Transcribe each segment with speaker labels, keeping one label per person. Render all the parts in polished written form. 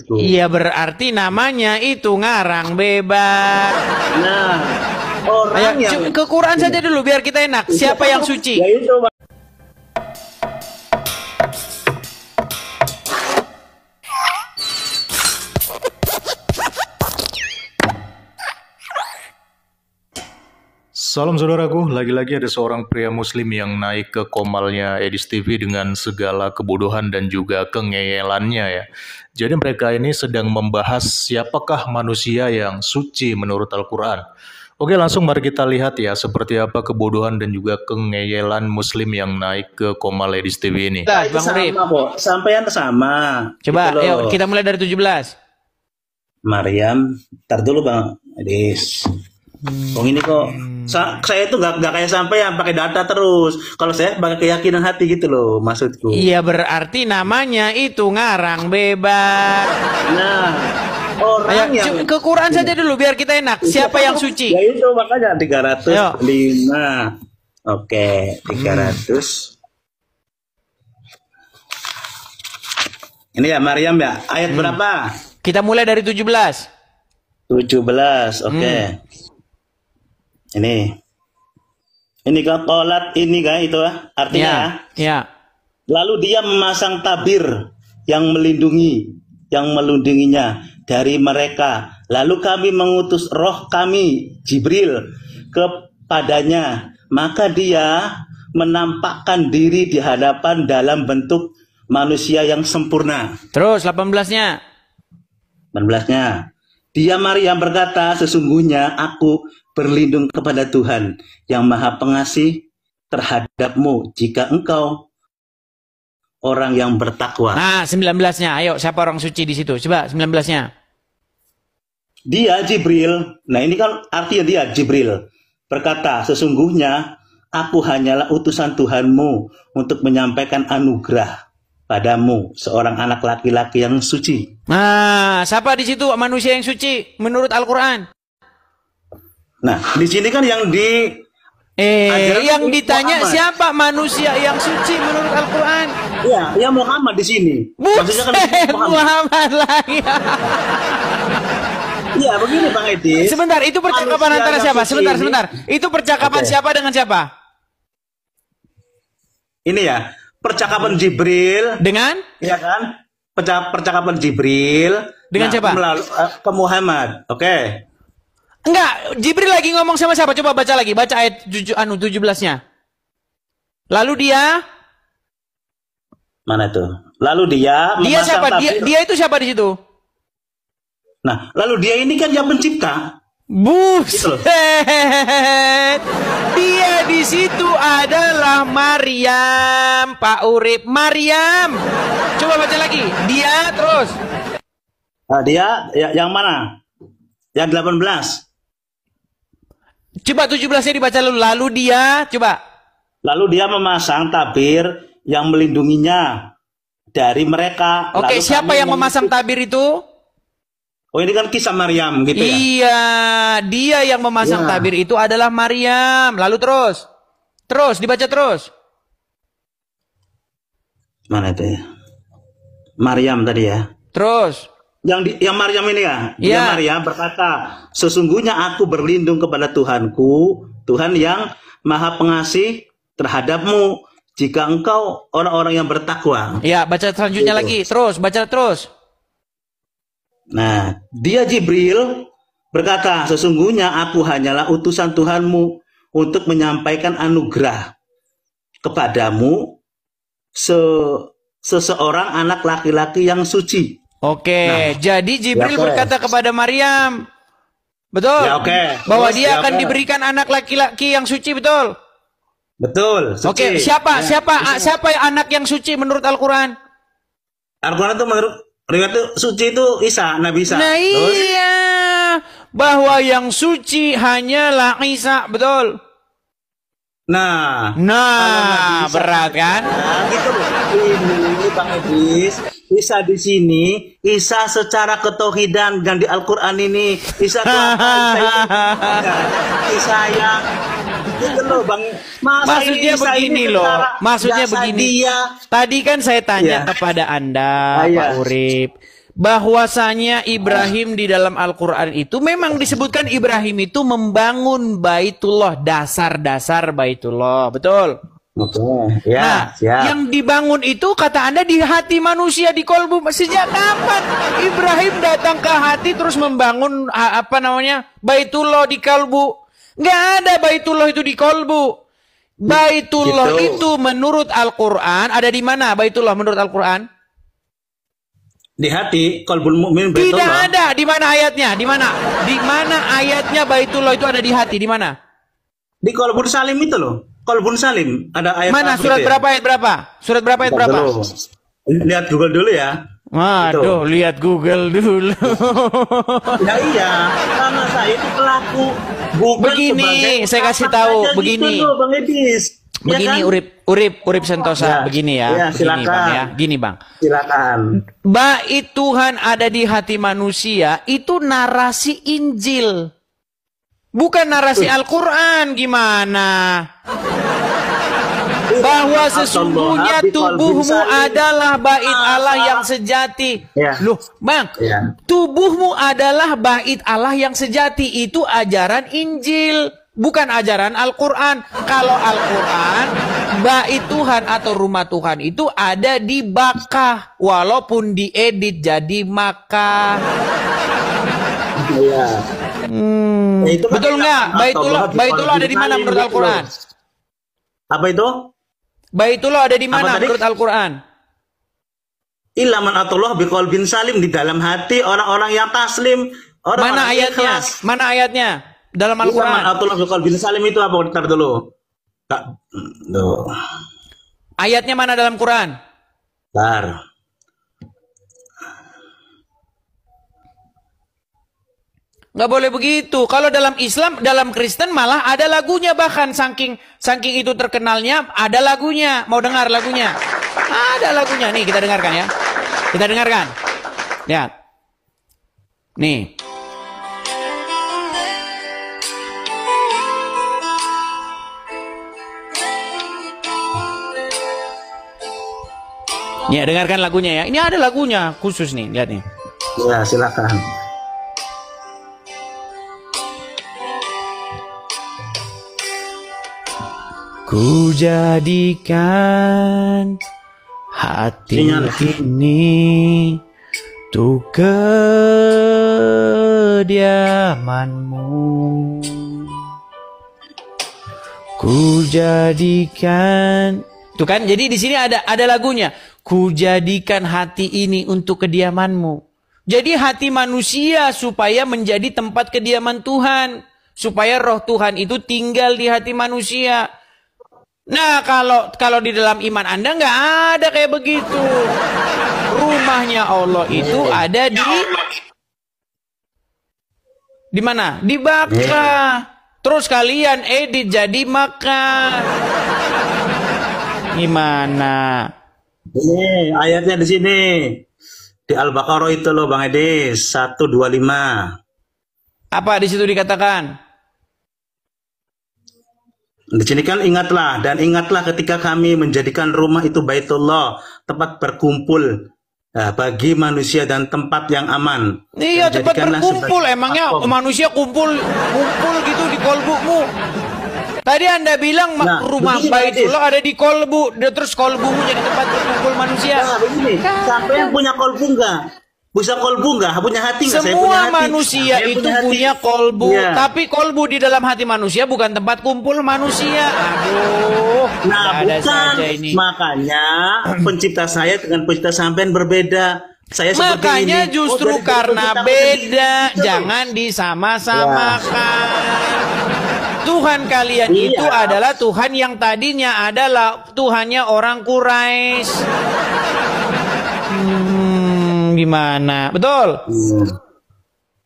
Speaker 1: maksudku?
Speaker 2: Iya, berarti namanya itu ngarang bebas.
Speaker 1: Nah, orang
Speaker 2: Ayo,
Speaker 1: yang
Speaker 2: ke Quran saja dulu biar kita enak. Siapa yang suci?
Speaker 1: ya itu, Bang.
Speaker 3: Salam saudaraku, lagi-lagi ada seorang pria muslim yang naik ke komalnya Edis TV dengan segala kebodohan dan juga kengeyelannya ya. Jadi mereka ini sedang membahas siapakah manusia yang suci menurut Al-Quran. Oke, langsung mari kita lihat ya seperti apa kebodohan dan juga kengeyelan muslim yang naik ke komal Edis TV ini.
Speaker 1: Nah, itu
Speaker 2: Bang Urip.
Speaker 1: sama kok, sampean sama.
Speaker 2: Coba,
Speaker 1: Gitu loh.
Speaker 2: ayo kita mulai dari 17.
Speaker 1: Maryam, tar dulu Bang Edis. Oh ini kok, saya itu nggak kayak sampean pakai data terus. Kalau saya pakai keyakinan hati gitu loh, maksudku.
Speaker 2: Iya, berarti namanya itu ngarang bebas.
Speaker 1: Nah, orang
Speaker 2: Ayo,
Speaker 1: yang
Speaker 2: ke Quran saja dulu biar kita enak. Siapa yang suci?
Speaker 1: ya itu makanya 305.
Speaker 2: Ayo.
Speaker 1: Oke, 300. Ini ya Maryam ya, ayat berapa?
Speaker 2: Kita mulai dari 17.
Speaker 1: 17, oke. Ini kan qolat ini kan itu artinya.
Speaker 2: Ya.
Speaker 1: Lalu dia memasang tabir yang melindunginya dari mereka. Lalu kami mengutus roh kami Jibril kepadanya, maka dia menampakkan diri di hadapan dalam bentuk manusia yang sempurna.
Speaker 2: Terus 18-nya.
Speaker 1: 18-nya. Dia Maryam berkata, sesungguhnya aku berlindung kepada Tuhan yang Maha Pengasih terhadapmu jika engkau orang yang bertakwa.
Speaker 2: Nah, 19-nya. Ayo, siapa orang suci di situ? Coba 19-nya.
Speaker 1: Dia Jibril. Nah, ini kan artinya dia Jibril berkata, sesungguhnya aku hanyalah utusan Tuhanmu untuk menyampaikan anugerah padamu, seorang anak laki-laki yang suci.
Speaker 2: Nah, siapa di situ manusia yang suci menurut Al-Quran?
Speaker 1: Nah, di sini kan yang
Speaker 2: yang ditanya
Speaker 1: Muhammad.
Speaker 2: siapa manusia yang suci menurut Al-Quran?
Speaker 1: Ya, ya Muhammad di sini. Maksudnya kan
Speaker 2: Muhammad lagi.
Speaker 1: Iya, begini Bang Edis.
Speaker 2: Sebentar, itu percakapan
Speaker 1: Manusia
Speaker 2: antara
Speaker 1: yang
Speaker 2: siapa?
Speaker 1: suci
Speaker 2: Sebentar,
Speaker 1: ini-
Speaker 2: sebentar. Itu percakapan
Speaker 1: Oke.
Speaker 2: siapa dengan siapa?
Speaker 1: Ini ya, percakapan Jibril,
Speaker 2: Dengan?
Speaker 1: ya kan? Percakapan Jibril
Speaker 2: Dengan siapa?
Speaker 1: Ke Muhammad. Oke.
Speaker 2: Enggak, Jibril lagi ngomong sama siapa? Coba baca lagi, baca ayat 17-nya. Lalu dia
Speaker 1: Mana tuh? Lalu dia memasang
Speaker 2: siapa?
Speaker 1: tabir.
Speaker 2: Dia itu siapa di situ?
Speaker 1: Nah, lalu dia ini kan yang pencipta.
Speaker 2: Buset. Dia di situ adalah Maryam, Pak Urip. Maryam. Coba baca lagi. Dia terus.
Speaker 1: Nah, dia yang mana? Yang 18.
Speaker 2: Coba 17-nya dibaca dulu. Lalu dia, coba.
Speaker 1: Lalu dia memasang tabir yang melindunginya dari mereka.
Speaker 2: Oke,
Speaker 1: Lalu
Speaker 2: siapa
Speaker 1: kami
Speaker 2: yang memasang tabir itu?
Speaker 1: Oh, ini kan kisah Maryam gitu ya.
Speaker 2: Iya, dia yang memasang
Speaker 1: Ya.
Speaker 2: tabir itu adalah Maryam. Lalu terus. Terus, dibaca terus.
Speaker 1: Mana itu ya? Maryam tadi ya.
Speaker 2: Terus.
Speaker 1: Yang Maryam ini ya. Dia
Speaker 2: Iya.
Speaker 1: Maryam berkata, sesungguhnya aku berlindung kepada Tuhanku, Tuhan yang Maha Pengasih terhadapmu jika engkau orang-orang yang bertakwa.
Speaker 2: Ya, baca selanjutnya
Speaker 1: Gitu.
Speaker 2: lagi. Terus, baca terus.
Speaker 1: Nah, dia Jibril berkata, sesungguhnya aku hanyalah utusan Tuhanmu untuk menyampaikan anugerah kepadamu seseorang anak laki-laki yang suci.
Speaker 2: Oke, jadi Jibril
Speaker 1: Ya, oke.
Speaker 2: berkata kepada Maryam, betul?
Speaker 1: Ya, oke.
Speaker 2: Bahwa
Speaker 1: Terus,
Speaker 2: dia
Speaker 1: ya,
Speaker 2: akan
Speaker 1: oke.
Speaker 2: diberikan anak laki-laki yang suci, betul?
Speaker 1: Betul, suci.
Speaker 2: Oke, siapa
Speaker 1: Ya.
Speaker 2: siapa anak yang suci menurut Al-Quran?
Speaker 1: Al-Quran itu menurut riwayat itu suci itu Isa, Nabi Isa.
Speaker 2: Nah
Speaker 1: Terus,
Speaker 2: iya, bahwa yang suci hanyalah Isa, betul?
Speaker 1: Nah,
Speaker 2: Nah, berat kan?
Speaker 1: nah gitu loh. Ini Bang Edis, Isa di sini, Isa secara ketauhidan dan di Al-Quran ini, Isa itu apa? Isa yang gitu loh Bang. Masa
Speaker 2: Maksudnya
Speaker 1: ini Isa
Speaker 2: begini
Speaker 1: ini
Speaker 2: loh,
Speaker 1: secara
Speaker 2: maksudnya
Speaker 1: jasa
Speaker 2: begini.
Speaker 1: Dia,
Speaker 2: Tadi kan saya tanya
Speaker 1: Iya.
Speaker 2: kepada Anda,
Speaker 1: Ah, iya.
Speaker 2: Pak Urip, bahwasanya Ibrahim di dalam Al-Quran itu memang disebutkan Ibrahim itu membangun Baitullah, dasar-dasar Baitullah, betul?
Speaker 1: Oke, ya,
Speaker 2: Nah,
Speaker 1: siap.
Speaker 2: yang dibangun itu kata Anda di hati manusia, di kolbu. Sejak kapan Ibrahim datang ke hati terus membangun Baitullah di kolbu? Nggak ada Baitullah itu di kolbu. Baitullah
Speaker 1: Gitu.
Speaker 2: itu menurut Al-Quran ada di mana? Baitullah menurut Al-Quran?
Speaker 1: Di hati, qalbul mu'min
Speaker 2: Tidak
Speaker 1: Baitullah.
Speaker 2: ada. Di mana ayatnya? Di mana? Di mana ayatnya Baitullah itu ada di hati? Di mana?
Speaker 1: Di qalbun salim itu loh. Qalbun salim ada ayat
Speaker 2: Mana?
Speaker 1: apa
Speaker 2: Surat
Speaker 1: gitu ya?
Speaker 2: berapa, ayat berapa? Surat berapa, ayat
Speaker 1: Bentar
Speaker 2: berapa?
Speaker 1: dulu. Lihat Google dulu ya.
Speaker 2: Waduh, lihat Google dulu.
Speaker 1: Ya iya, karena saya itu pelaku Google
Speaker 2: Begini,
Speaker 1: sebagai
Speaker 2: saya kasih
Speaker 1: apa
Speaker 2: tahu,
Speaker 1: saja
Speaker 2: begini.
Speaker 1: gitu loh, Bang Edis. Ya
Speaker 2: Begini
Speaker 1: kan?
Speaker 2: Urip Sentosa,
Speaker 1: Ya,
Speaker 2: begini ya.
Speaker 1: ya,
Speaker 2: Begini
Speaker 1: silakan.
Speaker 2: Bang ya. Gini Bang.
Speaker 1: Silakan.
Speaker 2: Bait Tuhan ada di hati manusia itu narasi Injil. Bukan narasi Al-Quran, gimana? Bahwa sesungguhnya tubuhmu adalah bait Allah yang sejati.
Speaker 1: Ya.
Speaker 2: Loh, Bang,
Speaker 1: Ya.
Speaker 2: tubuhmu adalah bait Allah yang sejati. Itu ajaran Injil, bukan ajaran Al-Quran. Kalau Al-Quran, bait Tuhan atau rumah Tuhan itu ada di Bakkah, walaupun diedit jadi Makkah.
Speaker 1: Iya. Ya, itu kan
Speaker 2: Betul nggak? Baitullah ada di mana menurut Al-Quran?
Speaker 1: Apa itu?
Speaker 2: Baitullah ada di
Speaker 1: Apa
Speaker 2: mana
Speaker 1: tadi?
Speaker 2: menurut Al-Quran?
Speaker 1: Ilaman atullah biqalbin salim, di dalam hati orang-orang yang taslim,
Speaker 2: Mana
Speaker 1: orang-orang
Speaker 2: ayatnya?
Speaker 1: ikhlas.
Speaker 2: Mana ayatnya? Dalam
Speaker 1: Ilaman
Speaker 2: Al-Quran.
Speaker 1: atullah biqalbin salim itu apa? Bentar dulu. Tak. Tuh.
Speaker 2: Ayatnya mana dalam Quran?
Speaker 1: Bentar.
Speaker 2: Nggak boleh begitu. Kalau dalam Islam, dalam Kristen malah ada lagunya, bahkan saking itu terkenalnya ada lagunya. Mau dengar lagunya? Ada lagunya. Nih kita dengarkan ya. Kita dengarkan. Lihat. Nih. Ya, dengarkan lagunya ya. Ini ada lagunya khusus nih, lihat nih.
Speaker 1: Ya, silakan.
Speaker 2: Ku jadikan hati
Speaker 1: Sinyal.
Speaker 2: ini untuk kediamanmu. Ku jadikan, tuh kan? Jadi di sini ada lagunya. Ku jadikan hati ini untuk kediamanmu. Jadi hati manusia supaya menjadi tempat kediaman Tuhan, supaya roh Tuhan itu tinggal di hati manusia. Nah, kalau di dalam iman Anda nggak ada kayak begitu. Rumahnya Allah itu ada di mana? Di Bakkah. Terus kalian edit jadi Makkah. Gimana?
Speaker 1: Ini ayatnya di sini. Di Al-Baqarah itu loh Bang Edis, 125.
Speaker 2: Apa di situ dikatakan?
Speaker 1: Di sini kan ingatlah ketika kami menjadikan rumah itu Baitullah, tempat berkumpul bagi manusia dan tempat yang aman.
Speaker 2: Iya,
Speaker 1: Dan
Speaker 2: tempat
Speaker 1: jadikanlah
Speaker 2: berkumpul.
Speaker 1: sebagai
Speaker 2: Emangnya
Speaker 1: platform.
Speaker 2: manusia kumpul gitu di kolbumu. Tadi Anda bilang
Speaker 1: Nah,
Speaker 2: rumah
Speaker 1: begini,
Speaker 2: Baitullah ada di kolbu, terus kolbumu jadi tempat berkumpul manusia.
Speaker 1: Nah, begini, sampai yang punya kolbu enggak? Bisa kolbu enggak? Punya hati enggak? Saya punya
Speaker 2: Semua
Speaker 1: hati.
Speaker 2: manusia
Speaker 1: Saya
Speaker 2: itu
Speaker 1: hati.
Speaker 2: punya kolbu,
Speaker 1: Iya.
Speaker 2: tapi kolbu di dalam hati manusia bukan tempat kumpul manusia. Aduh,
Speaker 1: Nah,
Speaker 2: ada
Speaker 1: bukan.
Speaker 2: saja ini.
Speaker 1: Makanya pencipta saya dengan pencipta sampean berbeda. Saya seperti
Speaker 2: Makanya
Speaker 1: ini.
Speaker 2: justru
Speaker 1: Oh, dari
Speaker 2: karena
Speaker 1: pencipta
Speaker 2: beda,
Speaker 1: sendiri. Gitu.
Speaker 2: jangan disama-samakan. Tuhan kalian
Speaker 1: Iya.
Speaker 2: itu adalah Tuhan yang tadinya adalah Tuhannya orang Quraisy. Gimana? Betul?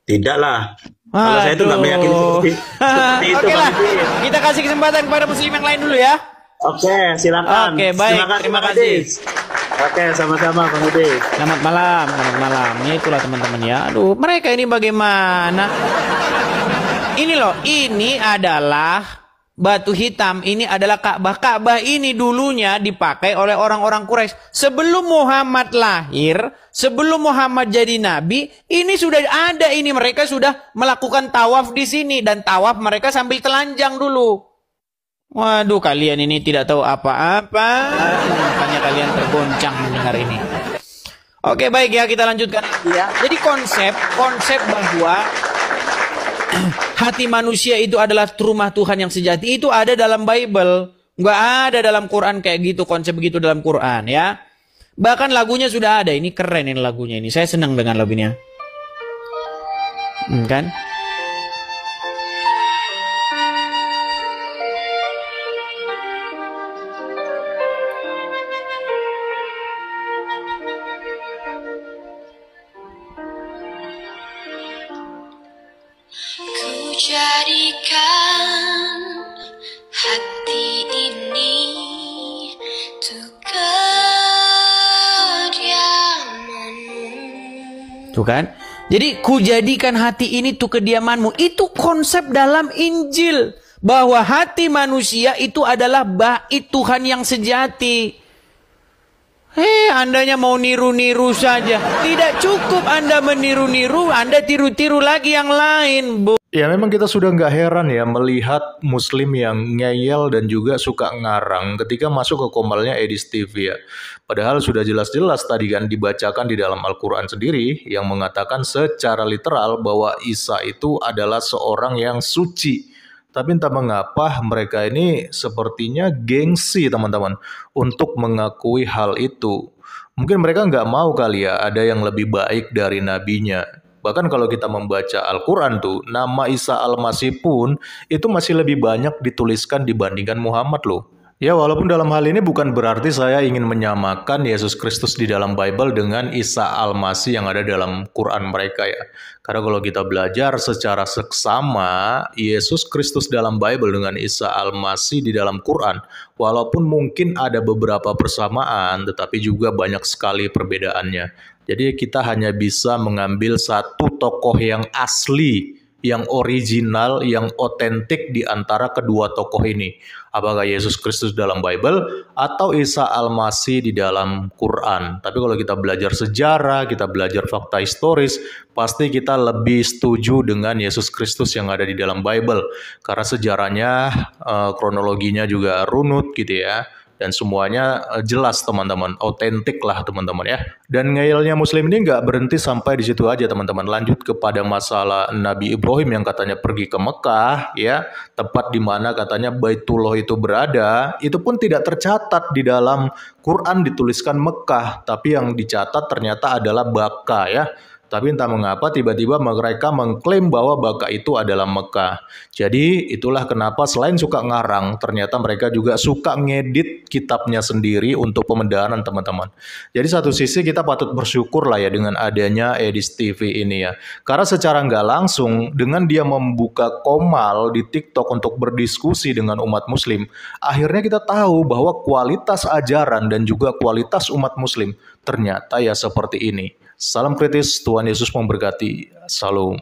Speaker 1: Tidaklah. Kalau saya itu nggak meyakini seperti itu.
Speaker 2: Oke lah,
Speaker 1: Bang Edis.
Speaker 2: kita kasih kesempatan kepada muslim yang lain dulu ya.
Speaker 1: Oke, silakan.
Speaker 2: Oke, baik. Terima
Speaker 1: Bang
Speaker 2: kasih.
Speaker 1: Edis. Oke, sama-sama Bang Edis.
Speaker 2: Selamat malam, selamat malam. Ya itulah teman-teman ya. Aduh, mereka ini bagaimana? Ini loh, ini adalah batu hitam ini adalah Ka'bah. Ka'bah ini dulunya dipakai oleh orang-orang Quraisy. Sebelum Muhammad lahir, sebelum Muhammad jadi nabi, ini sudah ada ini. Mereka sudah melakukan tawaf di sini. Dan tawaf mereka sambil telanjang dulu. Waduh, kalian ini tidak tahu apa-apa. Makanya kalian tergoncang mendengar ini. Oke, baik ya, kita lanjutkan lagi ya. Jadi konsep bahwa hati manusia itu adalah rumah Tuhan yang sejati itu ada dalam Bible. Nggak ada dalam Quran kayak gitu, konsep begitu dalam Quran ya. Bahkan lagunya sudah ada. Ini keren ini lagunya ini. Saya senang dengan lagunya. Kan?
Speaker 4: Ku jadikan hati ini untuk kediamanmu.
Speaker 2: Tuh kan? Jadi ku jadikan hati ini tuh kediamanmu. Itu konsep dalam Injil. Bahwa hati manusia itu adalah bait Tuhan yang sejati. Andanya mau niru-niru saja. Tidak cukup Anda meniru-niru, Anda tiru-tiru lagi yang lain, Bu.
Speaker 3: Ya memang kita sudah nggak heran ya melihat Muslim yang ngeyel dan juga suka ngarang ketika masuk ke komalnya Edis TV ya. Padahal sudah jelas-jelas tadi kan dibacakan di dalam Al-Quran sendiri yang mengatakan secara literal bahwa Isa itu adalah seorang yang suci. Tapi entah mengapa mereka ini sepertinya gengsi teman-teman untuk mengakui hal itu. Mungkin mereka nggak mau kali ya ada yang lebih baik dari nabinya. Bahkan kalau kita membaca Al-Quran tuh, nama Isa Al-Masih pun itu masih lebih banyak dituliskan dibandingkan Muhammad loh. Ya walaupun dalam hal ini bukan berarti saya ingin menyamakan Yesus Kristus di dalam Bible dengan Isa Al-Masih yang ada dalam Quran mereka ya. Karena kalau kita belajar secara seksama, Yesus Kristus dalam Bible dengan Isa Al-Masih di dalam Quran, walaupun mungkin ada beberapa persamaan, tetapi juga banyak sekali perbedaannya. Jadi kita hanya bisa mengambil satu tokoh yang asli, yang original, yang otentik di antara kedua tokoh ini. Apakah Yesus Kristus dalam Bible atau Isa Al-Masih di dalam Quran. Tapi kalau kita belajar sejarah, kita belajar fakta historis, pasti kita lebih setuju dengan Yesus Kristus yang ada di dalam Bible. Karena sejarahnya, kronologinya juga runut gitu ya. Dan semuanya jelas teman-teman, otentik lah teman-teman ya. Dan ngeyelnya Muslim ini nggak berhenti sampai di situ aja teman-teman. Lanjut kepada masalah Nabi Ibrahim yang katanya pergi ke Mekah ya, tempat di mana katanya Baitullah itu berada, itu pun tidak tercatat di dalam Quran dituliskan Mekah, tapi yang dicatat ternyata adalah Baka ya. Tapi entah mengapa tiba-tiba mereka mengklaim bahwa Baka itu adalah Mekah. Jadi itulah kenapa selain suka ngarang, ternyata mereka juga suka ngedit kitabnya sendiri untuk pembenaran teman-teman. Jadi satu sisi kita patut bersyukur lah ya dengan adanya Edis TV ini ya. Karena secara nggak langsung dengan dia membuka komal di TikTok untuk berdiskusi dengan umat muslim, akhirnya kita tahu bahwa kualitas ajaran dan juga kualitas umat muslim ternyata ya seperti ini. Salam kritis, Tuhan Yesus memberkati. Salam.